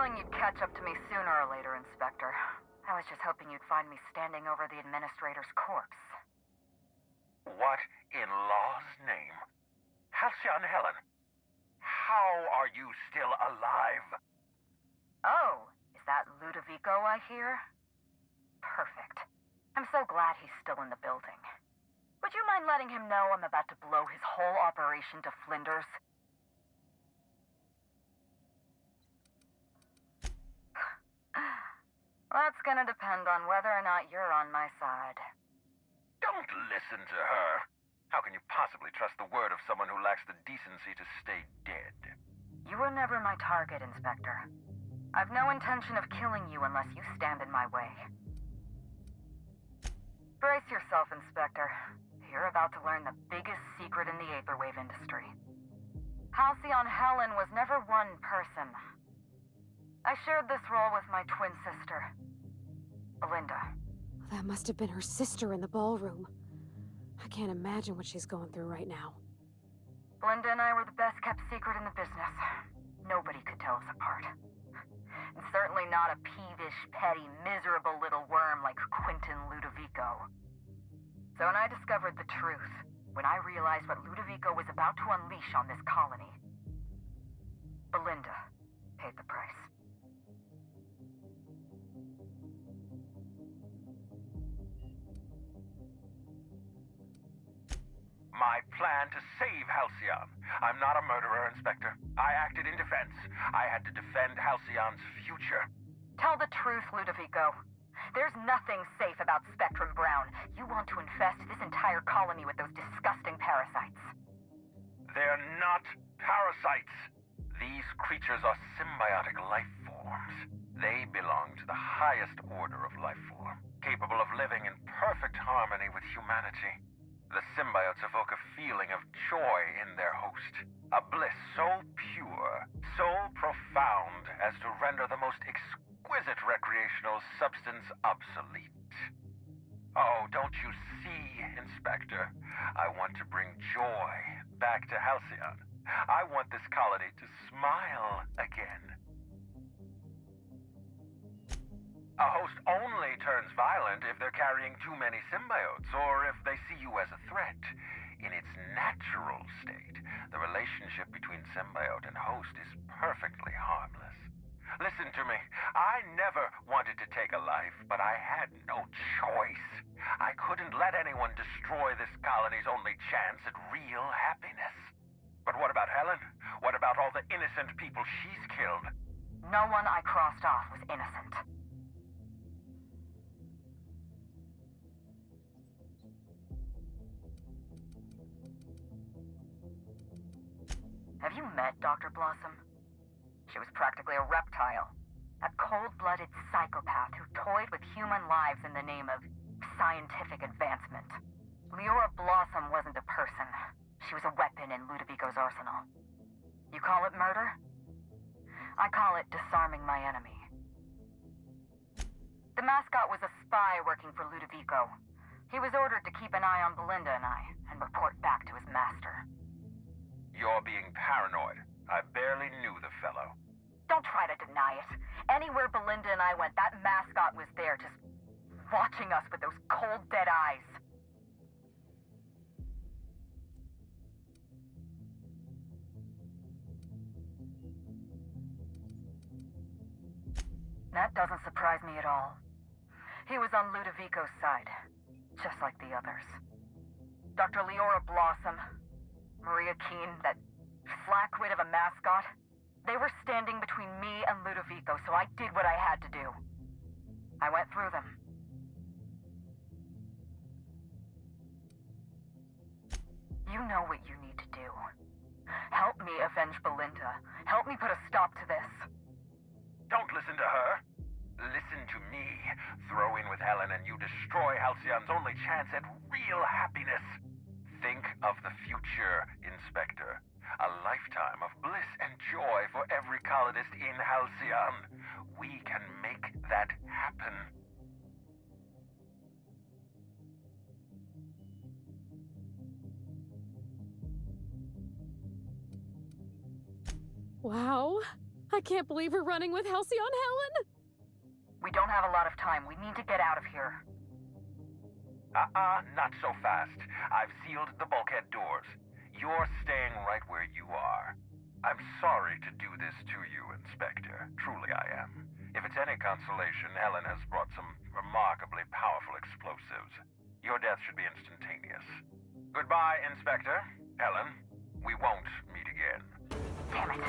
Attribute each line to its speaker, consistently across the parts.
Speaker 1: feeling you'd catch up to me sooner or later, Inspector. I was just hoping you'd find me standing over the administrator's corpse.
Speaker 2: What in law's name? Halcyon Helen, how are you still alive?
Speaker 1: Oh, is that Ludovico I hear? Perfect. I'm so glad he's still in the building. Would you mind letting him know I'm about to blow his whole operation to flinders? That's gonna depend on whether or not you're on my side.
Speaker 2: Don't listen to her. How can you possibly trust the word of someone who lacks the decency to stay dead?
Speaker 1: You were never my target, Inspector. I've no intention of killing you unless you stand in my way. Brace yourself, Inspector. You're about to learn the biggest secret in the Vaporwave industry. Halcyon Helen was never one person. I shared this role with my twin sister, Belinda.
Speaker 3: That must have been her sister in the ballroom. I can't imagine what she's going through right now.
Speaker 1: Belinda and I were the best kept secret in the business. Nobody could tell us apart. And certainly not a peevish, petty, miserable little worm like Quentin Ludovico. So when I discovered the truth, when I realized what Ludovico was about to unleash on this colony, Belinda paid the price.
Speaker 2: My plan to save Halcyon. I'm not a murderer, Inspector. I acted in defense. I had to defend Halcyon's future.
Speaker 1: Tell the truth, Ludovico. There's nothing safe about Spectrum Brown. You want to infest this entire colony with those disgusting parasites.
Speaker 2: They're not parasites. These creatures are symbiotic life forms. They belong to the highest order of life form, capable of living in perfect harmony with humanity. The symbiotes evoke a feeling of joy in their host, a bliss so pure, so profound as to render the most exquisite recreational substance obsolete. Oh, don't you see, Inspector? I want to bring joy back to Halcyon. I want this colony to smile again. A host only turns violent if they're carrying too many symbiotes, or if they see you as a threat. In its natural state, the relationship between symbiote and host is perfectly harmless. Listen to me. I never wanted to take a life, but I had no choice. I couldn't let anyone destroy this colony's only chance at real happiness. But what about Helen? What about all the innocent people she's killed?
Speaker 1: No one I crossed off was innocent. Have you met Dr. Blossom? She was practically a reptile. A cold-blooded psychopath who toyed with human lives in the name of scientific advancement. Leora Blossom wasn't a person. She was a weapon in Ludovico's arsenal. You call it murder? I call it disarming my enemy. The mascot was a spy working for Ludovico. He was ordered to keep an eye on Belinda and I, and report back to his master.
Speaker 2: You're being paranoid. I barely knew the fellow.
Speaker 1: Don't try to deny it. Anywhere Belinda and I went, that mascot was there, just watching us with those cold, dead eyes. That doesn't surprise me at all. He was on Ludovico's side, just like the others. Dr. Leora Blossom, Maria Keene, that flackwit of a mascot, they were standing between me and Ludovico, so I did what I had to do. I went through them. You know what you need to do. Help me avenge Belinda. Help me put a stop to this.
Speaker 2: Don't listen to her. Listen to me. Throw in with Helen and you destroy Halcyon's only chance at real happiness. Think of the future, Inspector. A lifetime of bliss and joy for every colonist in Halcyon. We can make that happen.
Speaker 3: Wow. I can't believe we're running with Halcyon Helen!
Speaker 1: We don't have a lot of time. We need to get out of here.
Speaker 2: Not so fast. I've sealed the bulkhead doors. You're staying right where you are. I'm sorry to do this to you, Inspector. Truly I am. If it's any consolation, Helen has brought some remarkably powerful explosives. Your death should be instantaneous. Goodbye, Inspector. Helen, we won't meet again.
Speaker 1: Damn it.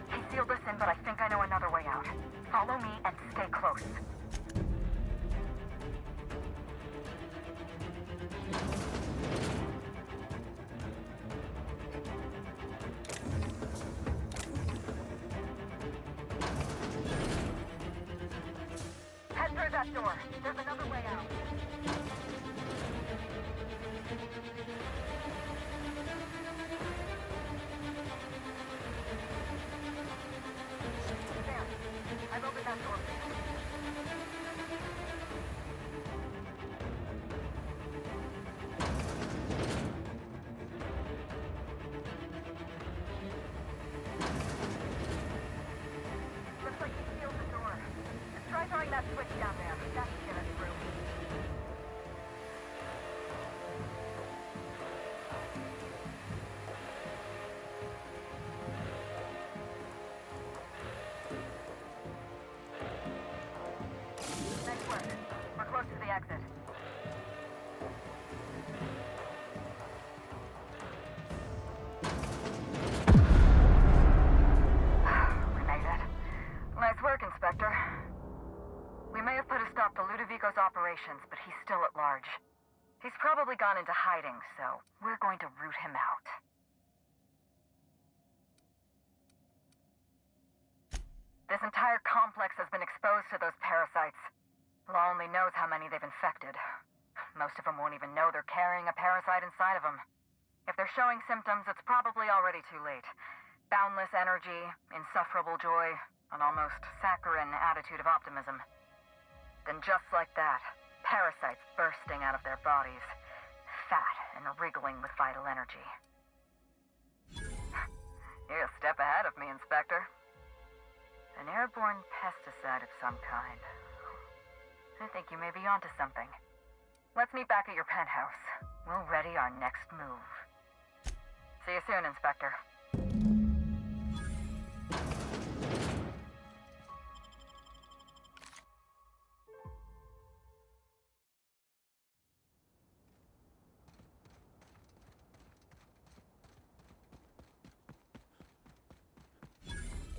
Speaker 1: He sealed us in, but I think I know another way out. Follow me and stay close. Head through that door. There's another way out. There. I've opened that door. Looks like he sealed the door. Try throwing that switch down there. That should get us through. Nice work. We're close to the exit. We made it. Nice work, Inspector. We may have put a stop to Ludovico's operations, but he's still at large. He's probably gone into hiding, so we're going to root him out. This entire complex has been exposed to those parasites. Law only knows how many they've infected. Most of them won't even know they're carrying a parasite inside of them. If they're showing symptoms, it's probably already too late. Boundless energy, insufferable joy, an almost saccharine attitude of optimism. Then just like that, parasites bursting out of their bodies, fat and wriggling with vital energy. You're a step ahead of me, Inspector. An airborne pesticide of some kind. I think you may be onto something. Let's meet back at your penthouse. We'll ready our next move. See you soon, Inspector.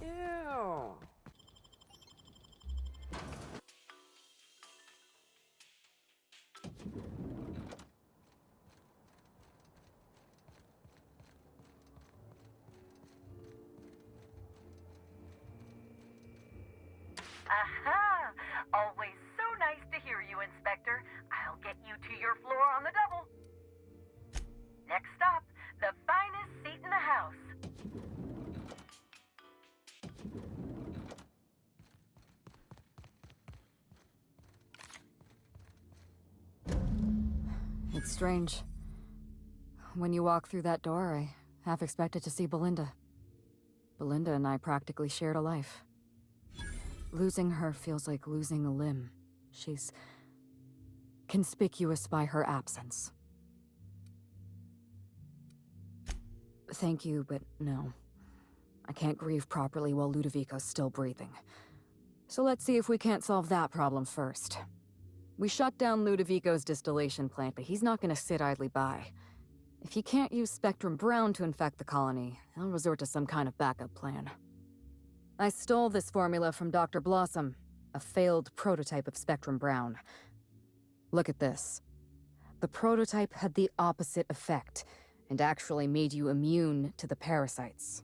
Speaker 3: Ew.
Speaker 4: Aha! Always so nice to hear you, Inspector. I'll get you to your floor on the double. Next stop, the finest seat in the house.
Speaker 5: It's strange. When you walk through that door, I half expected to see Belinda. Belinda and I practically shared a life. Losing her feels like losing a limb. She's conspicuous by her absence. Thank you, but no. I can't grieve properly while Ludovico's still breathing. So let's see if we can't solve that problem first. We shut down Ludovico's distillation plant, but he's not gonna sit idly by. If he can't use Spectrum Brown to infect the colony, he'll resort to some kind of backup plan. I stole this formula from Dr. Blossom, a failed prototype of Spectrum Brown. Look at this. The prototype had the opposite effect, and actually made you immune to the parasites.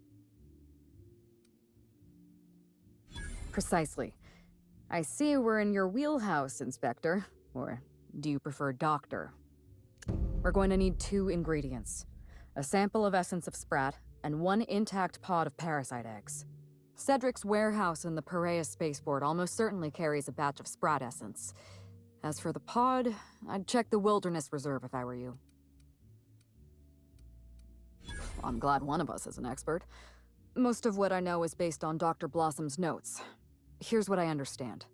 Speaker 5: Precisely. I see we're in your wheelhouse, Inspector. Or do you prefer Doctor? We're going to need 2 ingredients. A sample of essence of Sprat, and 1 intact pod of parasite eggs. Cedric's warehouse in the Perea spaceport almost certainly carries a batch of Sprat essence. As for the pod, I'd check the Wilderness Reserve if I were you. I'm glad one of us is an expert. Most of what I know is based on Dr. Blossom's notes. Here's what I understand.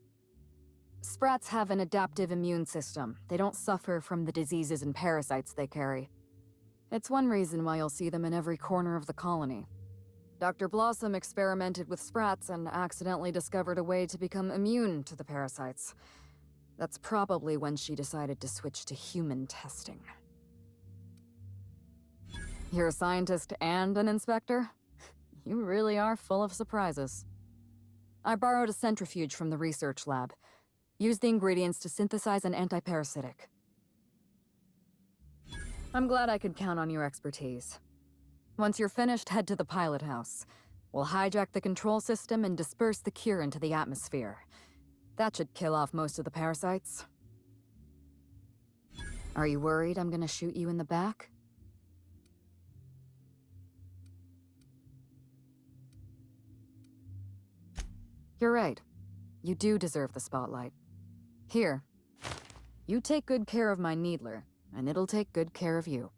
Speaker 5: Sprats have an adaptive immune system. They don't suffer from the diseases and parasites they carry. It's one reason why you'll see them in every corner of the colony. Dr. Blossom experimented with Sprats and accidentally discovered a way to become immune to the parasites. That's probably when she decided to switch to human testing. You're a scientist and an inspector? You really are full of surprises. I borrowed a centrifuge from the research lab. Used the ingredients to synthesize an antiparasitic. I'm glad I could count on your expertise. Once you're finished, head to the pilot house. We'll hijack the control system and disperse the cure into the atmosphere. That should kill off most of the parasites. Are you worried I'm gonna shoot you in the back? You're right. You do deserve the spotlight. Here. You take good care of my Needler, and it'll take good care of you.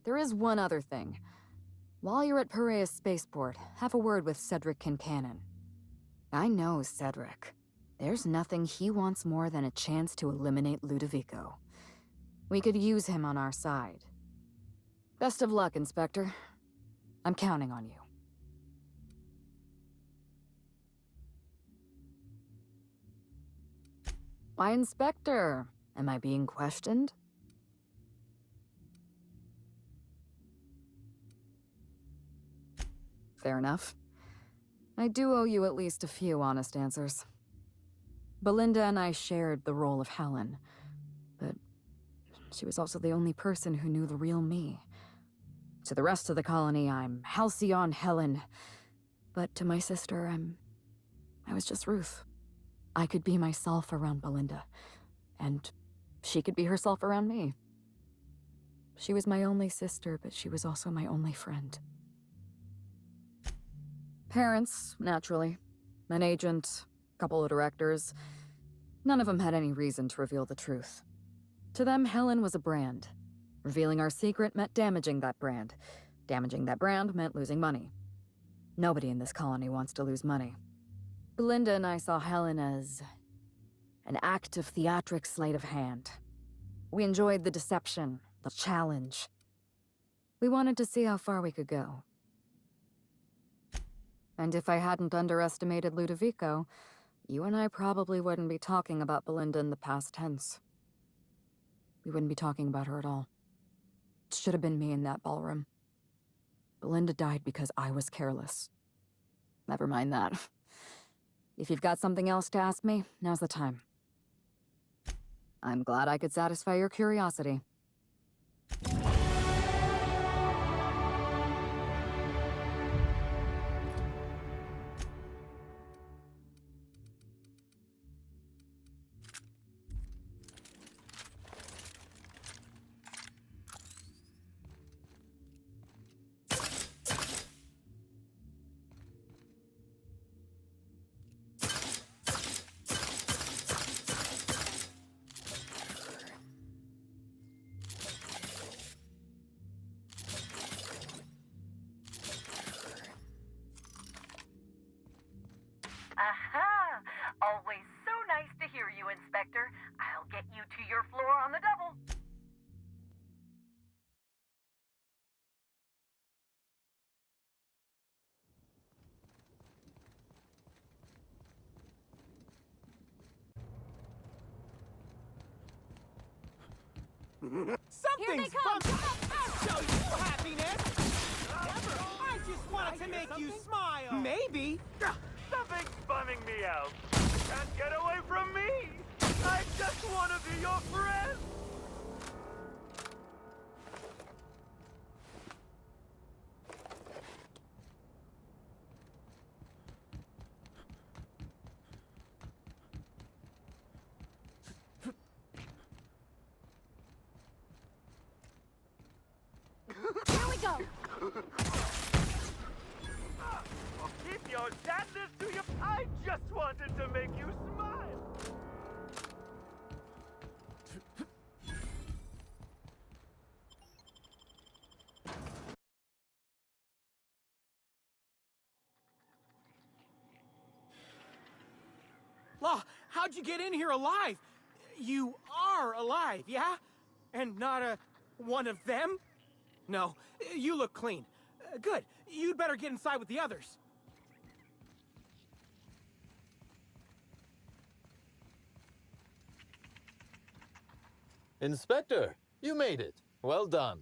Speaker 5: There is one other thing. While you're at Piraeus Spaceport, have a word with Cedric Kincannon. I know Cedric. There's nothing he wants more than a chance to eliminate Ludovico. We could use him on our side. Best of luck, Inspector. I'm counting on you. Why, Inspector? Am I being questioned? Fair enough. I do owe you at least a few honest answers. Belinda and I shared the role of Helen, but she was also the only person who knew the real me. To the rest of the colony, I'm Halcyon Helen, but to my sister, I was just Ruth. I could be myself around Belinda, and she could be herself around me. She was my only sister, but she was also my only friend. Parents, naturally. An agent, a couple of directors. None of them had any reason to reveal the truth. To them, Helen was a brand. Revealing our secret meant damaging that brand. Damaging that brand meant losing money. Nobody in this colony wants to lose money. Belinda and I saw Helen as an active theatric sleight of hand. We enjoyed the deception, the challenge. We wanted to see how far we could go. And if I hadn't underestimated Ludovico, you and I probably wouldn't be talking about Belinda in the past tense. We wouldn't be talking about her at all. It should have been me in that ballroom. Belinda died because I was careless. Never mind that. If you've got something else to ask me, now's the time. I'm glad I could satisfy your curiosity.
Speaker 4: Aha! Always so nice to hear you, Inspector. I'll get you to your floor on the double.
Speaker 6: Something's bumping. I'll show you happiness. Never. I just wanted to make you smile. Maybe.
Speaker 7: Something's bumming me out. Can't get away from me. I just want to be your friend.
Speaker 3: Here we go!
Speaker 7: Keep your sadness to your... I just wanted to make you smile.
Speaker 6: how'd you get in here alive? You are alive, yeah? And not one of them? No, you look clean. Good. You'd better get inside with the others.
Speaker 8: Inspector, you made it. Well done.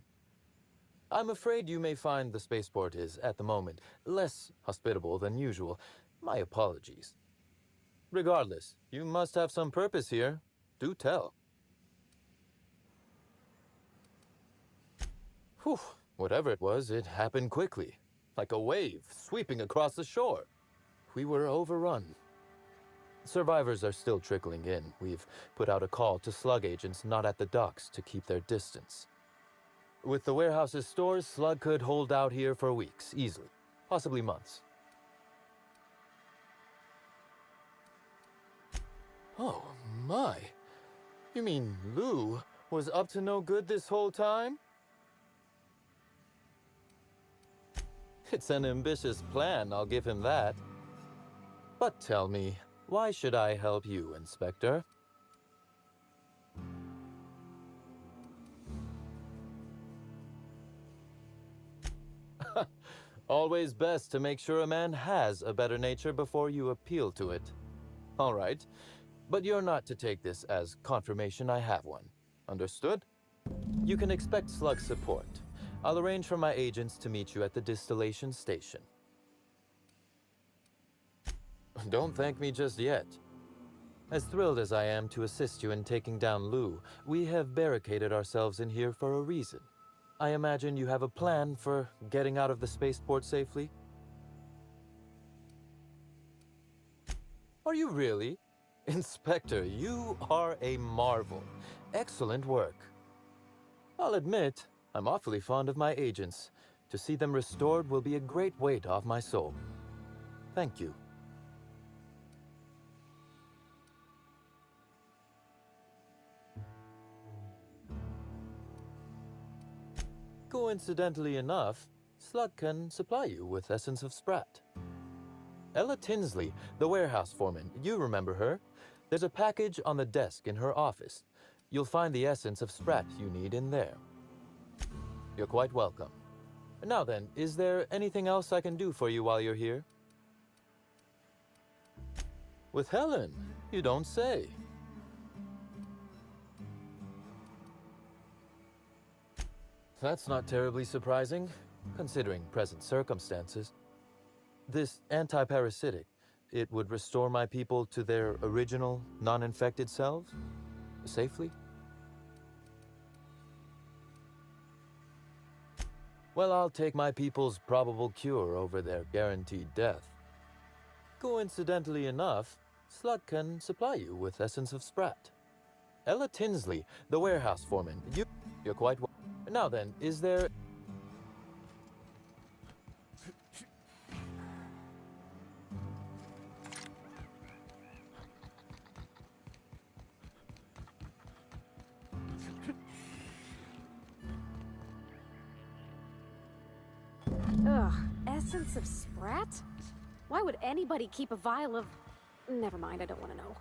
Speaker 8: I'm afraid you may find the spaceport is, at the moment, less hospitable than usual. My apologies. Regardless, you must have some purpose here. Do tell. Whew, whatever it was, it happened quickly. Like a wave sweeping across the shore. We were overrun. Survivors are still trickling in. We've put out a call to slug agents not at the docks to keep their distance. With the warehouse's stores, Slug could hold out here for weeks, easily. Possibly months. Oh, my. You mean Lou was up to no good this whole time? It's an ambitious plan, I'll give him that. But tell me, why should I help you, Inspector? Always best to make sure a man has a better nature before you appeal to it. All right, but you're not to take this as confirmation I have one. Understood? You can expect Slug support. I'll arrange for my agents to meet you at the distillation station. Don't thank me just yet. As thrilled as I am to assist you in taking down Lou, we have barricaded ourselves in here for a reason. I imagine you have a plan for getting out of the spaceport safely? Are you really? Inspector, you are a marvel. Excellent work. I'll admit, I'm awfully fond of my agents. To see them restored will be a great weight off my soul. Thank you. Coincidentally enough, Slug can supply you with Essence of Sprat. Ella Tinsley, the warehouse foreman, you remember her? There's a package on the desk in her office. You'll find the Essence of Sprat you need in there. You're quite welcome. Now then, is there anything else I can do for you while you're here? With Helen? You don't say. That's not terribly surprising, considering present circumstances. This anti-parasitic, it would restore my people to their original, non-infected selves? Safely? Well, I'll take my people's probable cure over their guaranteed death. Coincidentally enough, Slug can supply you with Essence of Sprat. Ella Tinsley, the warehouse foreman, you're quite well. Now then, is there...
Speaker 3: Ugh, Essence of Sprat? Why would anybody keep a vial of... Never mind, I don't want to know.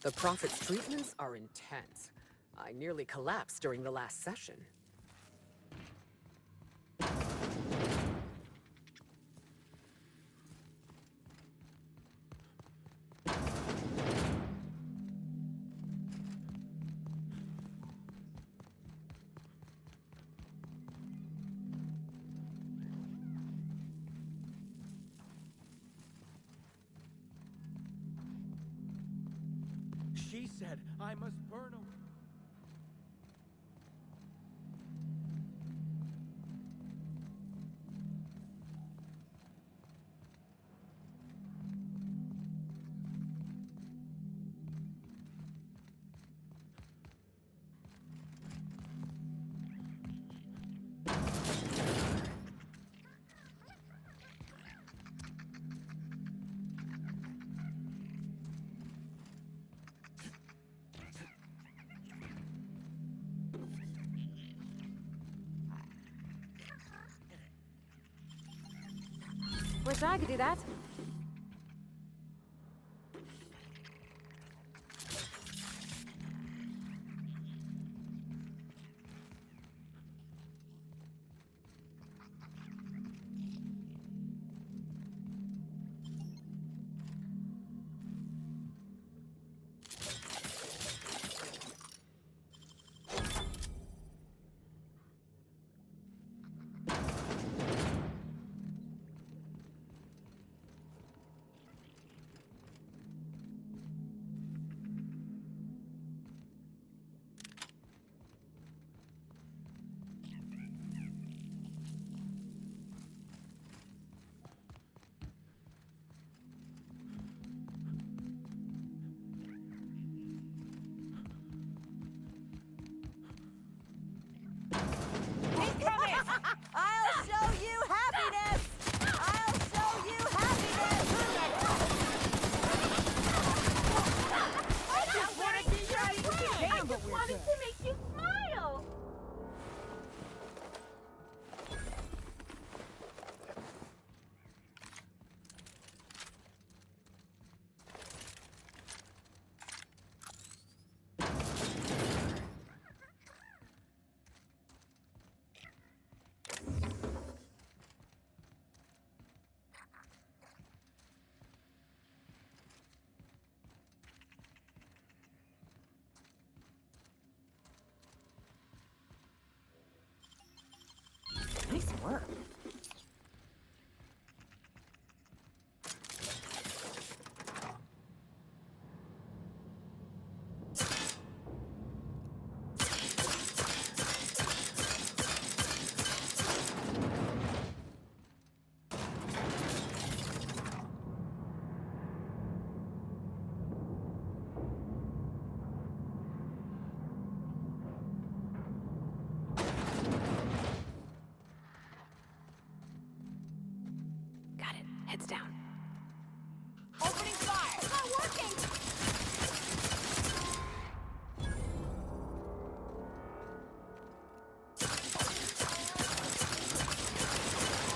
Speaker 9: The Prophet's treatments are intense. I nearly collapsed during the last session.
Speaker 6: She said I must burn away.
Speaker 3: Wish I could do that.
Speaker 4: I'll show you happiness! I'll show you happiness! I just wanted to show you I just wanted to make you smile!
Speaker 9: Nice work.
Speaker 3: Got it. Heads down.
Speaker 4: Opening fire! It's not working!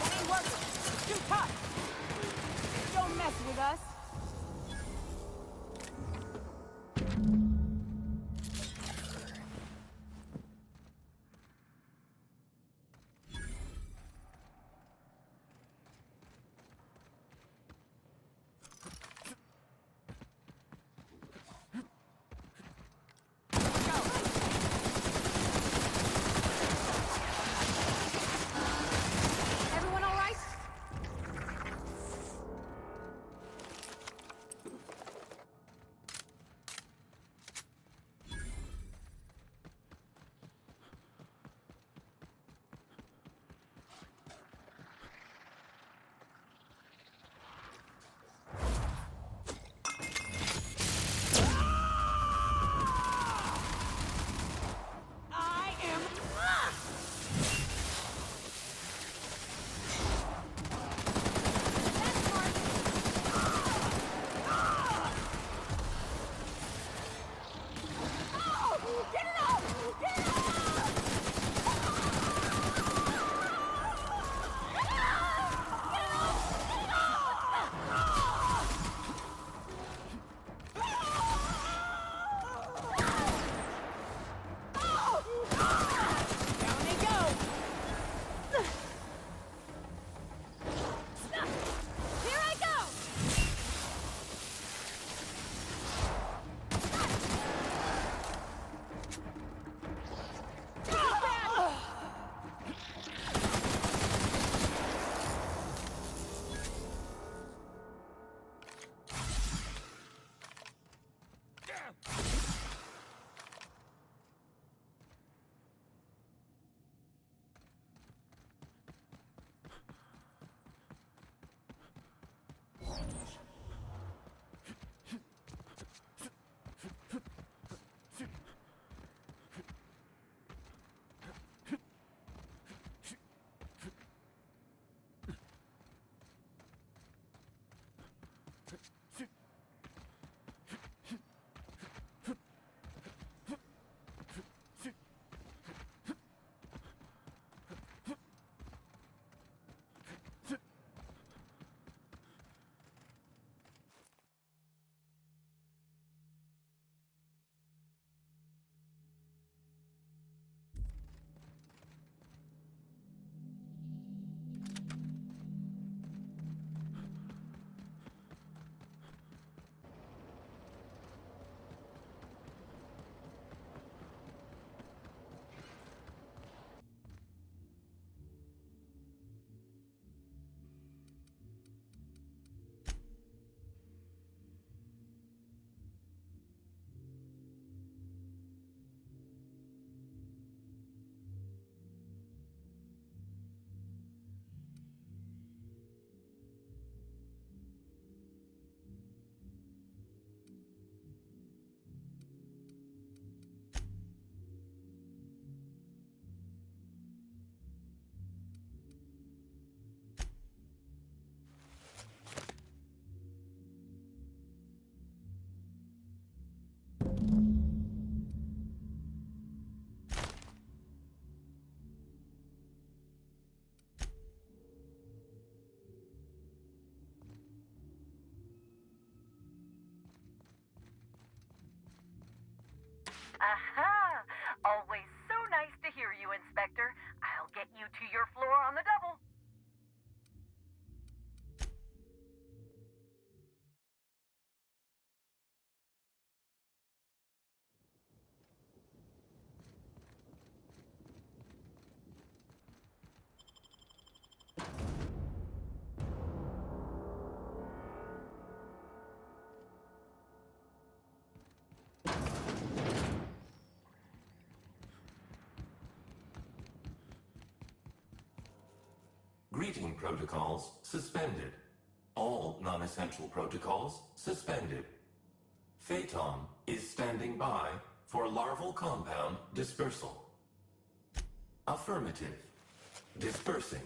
Speaker 4: That ain't working! It's too tough! Don't mess with us!
Speaker 3: Everyone all right?
Speaker 4: Aha! Always so nice to hear you, Inspector. I'll get you to your floor on the double.
Speaker 10: Greeting protocols suspended. All non-essential protocols suspended. Phaeton is standing by for larval compound dispersal. Affirmative. Dispersing.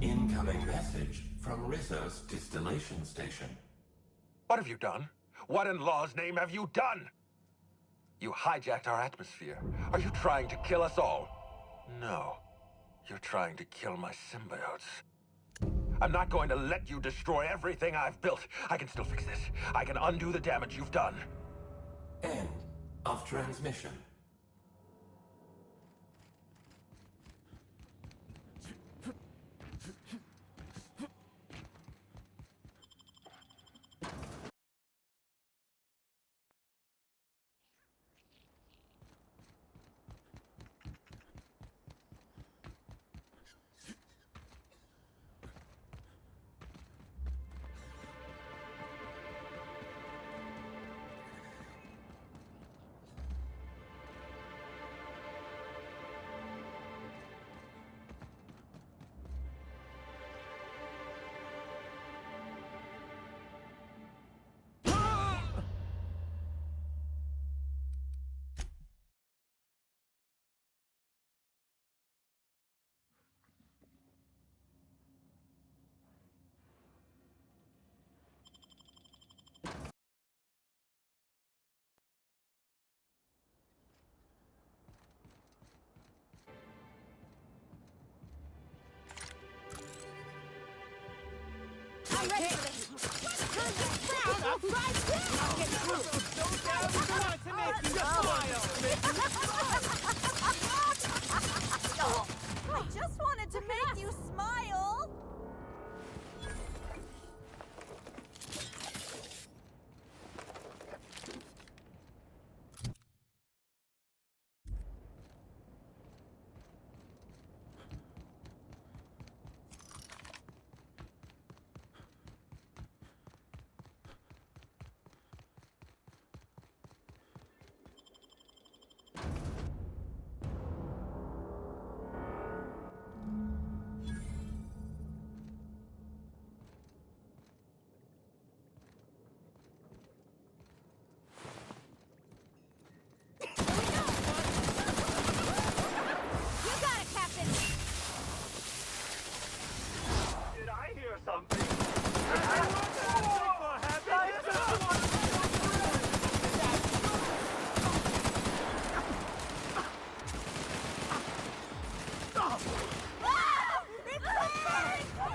Speaker 10: Incoming message from Rizzo's distillation station.
Speaker 2: What have you done? What in law's name have you done? You hijacked our atmosphere. Are you trying to kill us all? No. You're trying to kill my symbiotes. I'm not going to let you destroy everything I've built. I can still fix this. I can undo the damage you've done.
Speaker 10: End of transmission.
Speaker 3: I'm ready for this. Turn this frown upside down! Not getting through. So down, I wanted to make you smile.
Speaker 11: I just wanted to make you smile.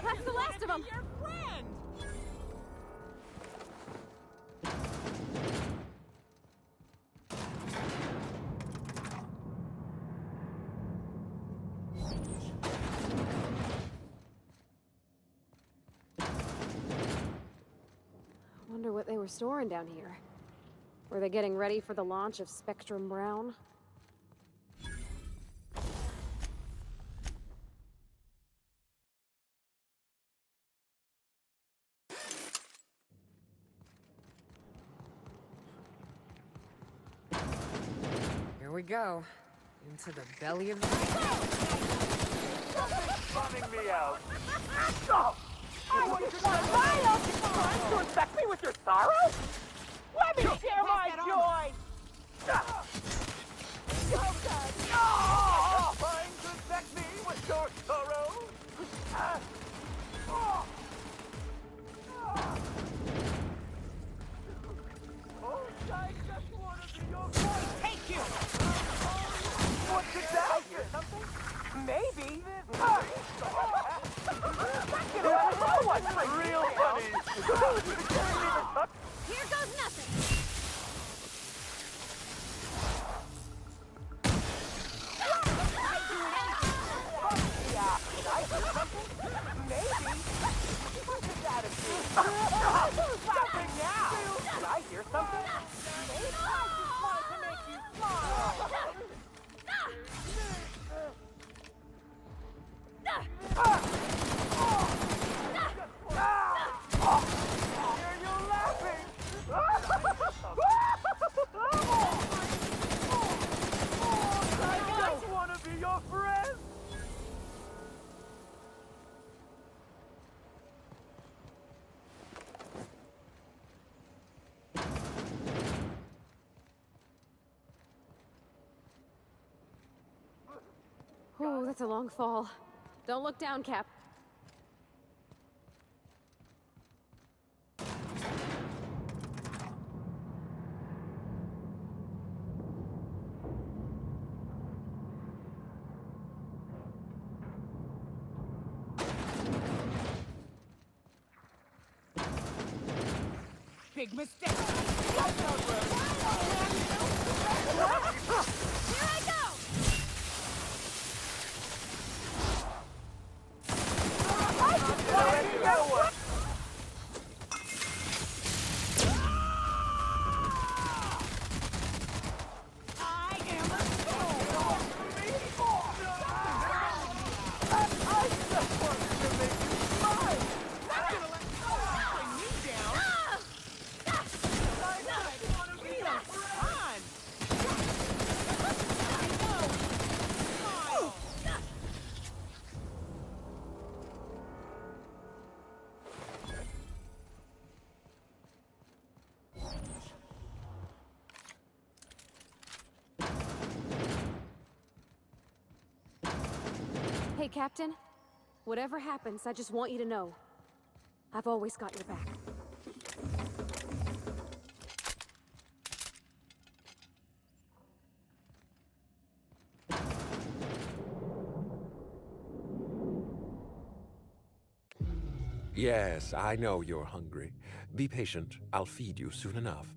Speaker 3: That's the last of them!
Speaker 6: Your friend!
Speaker 3: Wonder what they were storing down here. Were they getting ready for the launch of Spectrum Brown?
Speaker 9: Here we go. Into the belly of the...
Speaker 7: Bumming me out.
Speaker 4: I want to smile! Trying to infect me with your sorrow? Let me share my joy!
Speaker 7: Trying to infect me with your sorrow?
Speaker 3: Ooh, that's a long fall. Don't look down, Cap.
Speaker 11: Big mistake. Here I go!
Speaker 3: Hey, Captain. Whatever happens, I just want you to know. I've always got your back.
Speaker 2: Yes, I know you're hungry. Be patient. I'll feed you soon enough.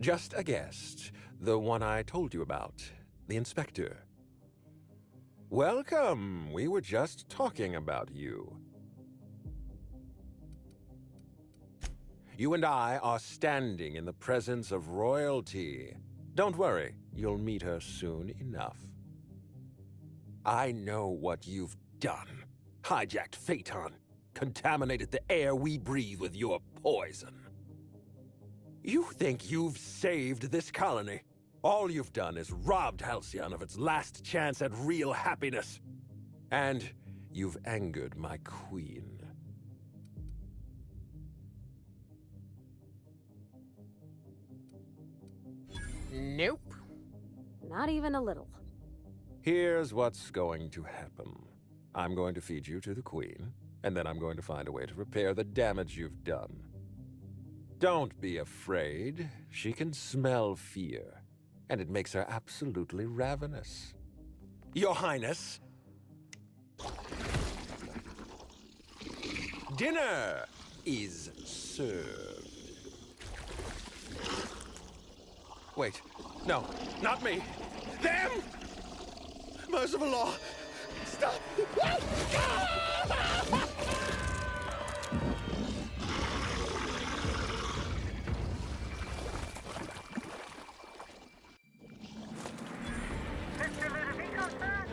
Speaker 2: Just a guest. The one I told you about. The inspector. Welcome. We were just talking about you. You and I are standing in the presence of royalty. Don't worry. You'll meet her soon enough. I know what you've done. Hijacked Phaeton. Contaminated the air we breathe with your poison. You think you've saved this colony? All you've done is robbed Halcyon of its last chance at real happiness. And you've angered my queen.
Speaker 9: Nope.
Speaker 3: Not even a little.
Speaker 2: Here's what's going to happen. I'm going to feed you to the queen, and then I'm going to find a way to repair the damage you've done. Don't be afraid. She can smell fear, and it makes her absolutely ravenous. Your Highness! Dinner is served. Wait, no, not me. Them! Merciful law! Stop!
Speaker 4: Mr. Ludovico, sir?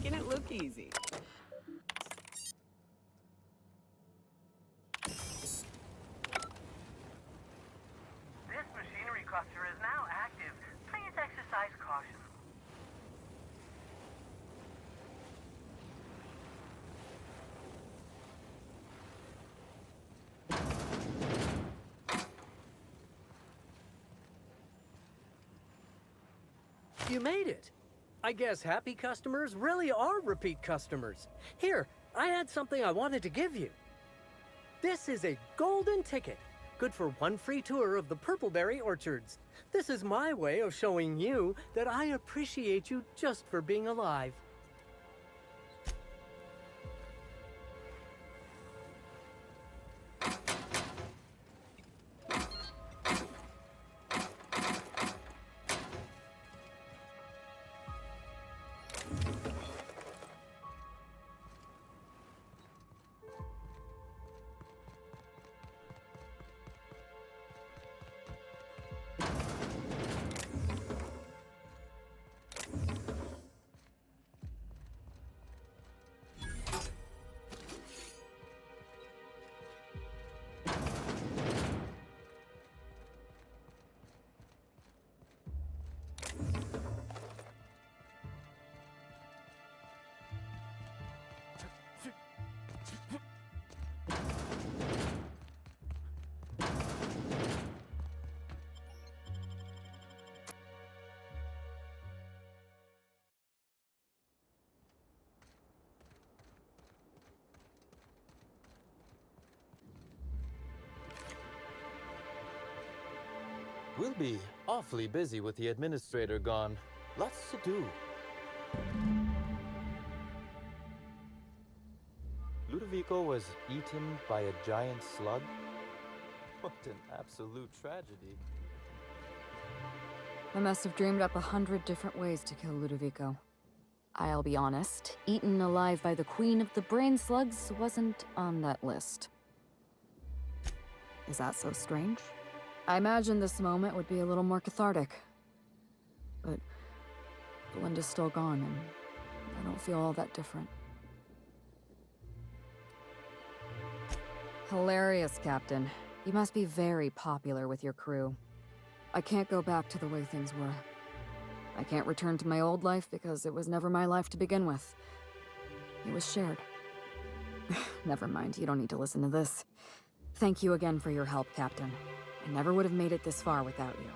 Speaker 9: making it look easy.
Speaker 4: This machinery cluster is now active. Please exercise caution.
Speaker 12: You made it. I guess happy customers really are repeat customers. Here, I had something I wanted to give you. This is a golden ticket, good for one free tour of the purpleberry orchards. This is my way of showing you that I appreciate you just for being alive.
Speaker 8: We'll be awfully busy with the administrator gone. Lots to do. Ludovico was eaten by a giant slug? What an absolute tragedy.
Speaker 5: I must have dreamed up 100 different ways to kill Ludovico. I'll be honest, eaten alive by the queen of the brain slugs wasn't on that list. Is that so strange? I imagined this moment would be a little more cathartic. But Belinda's still gone, and I don't feel all that different. Hilarious, Captain. You must be very popular with your crew. I can't go back to the way things were. I can't return to my old life because it was never my life to begin with. It was shared. Never mind, you don't need to listen to this. Thank you again for your help, Captain. I never would have made it this far without you.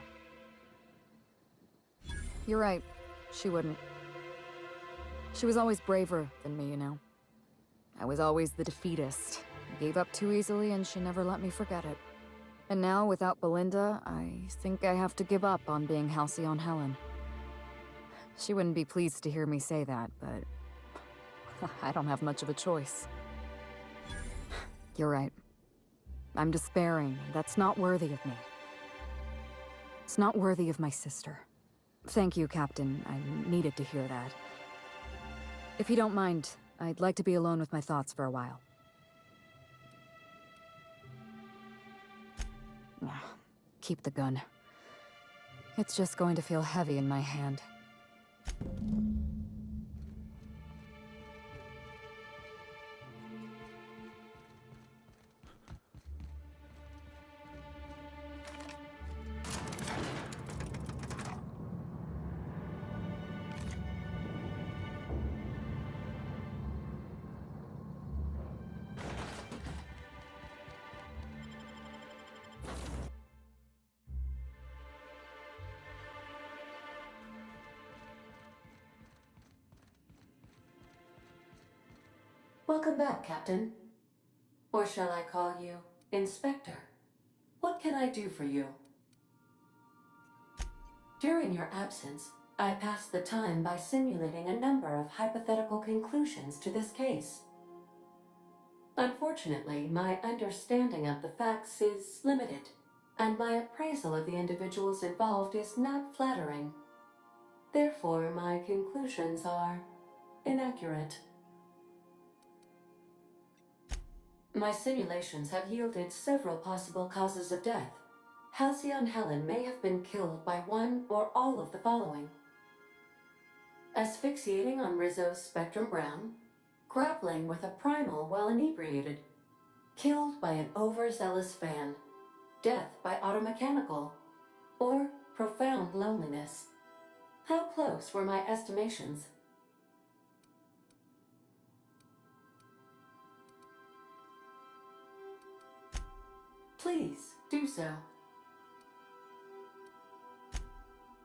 Speaker 5: You're right. She wouldn't. She was always braver than me, you know. I was always the defeatist. I gave up too easily and she never let me forget it. And now, without Belinda, I think I have to give up on being Halcyon Helen. She wouldn't be pleased to hear me say that, but I don't have much of a choice. You're right. I'm despairing. That's not worthy of me. It's not worthy of my sister. Thank you, Captain. I needed to hear that. If you don't mind, I'd like to be alone with my thoughts for a while. Keep the gun. It's just going to feel heavy in my hand.
Speaker 13: Welcome back, Captain. Or shall I call you Inspector? What can I do for you? During your absence, I passed the time by simulating a number of hypothetical conclusions to this case. Unfortunately, my understanding of the facts is limited, and my appraisal of the individuals involved is not flattering. Therefore, my conclusions are inaccurate. My simulations have yielded several possible causes of death. Halcyon Helen may have been killed by one or all of the following: asphyxiating on Rizzo's Spectrum Brown, grappling with a primal while inebriated, killed by an overzealous fan, death by automechanical, or profound loneliness. How close were my estimations? Please, do so.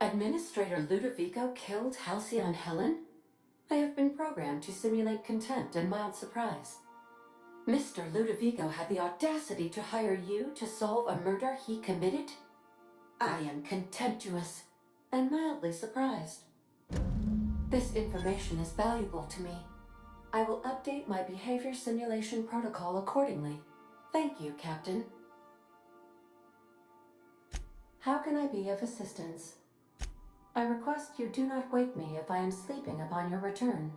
Speaker 13: Administrator Ludovico killed Halcyon Helen? I have been programmed to simulate contempt and mild surprise. Mr. Ludovico had the audacity to hire you to solve a murder he committed? I am contemptuous and mildly surprised. This information is valuable to me. I will update my behavior simulation protocol accordingly. Thank you, Captain. How can I be of assistance? I request you do not wake me if I am sleeping upon your return.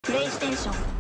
Speaker 14: PlayStation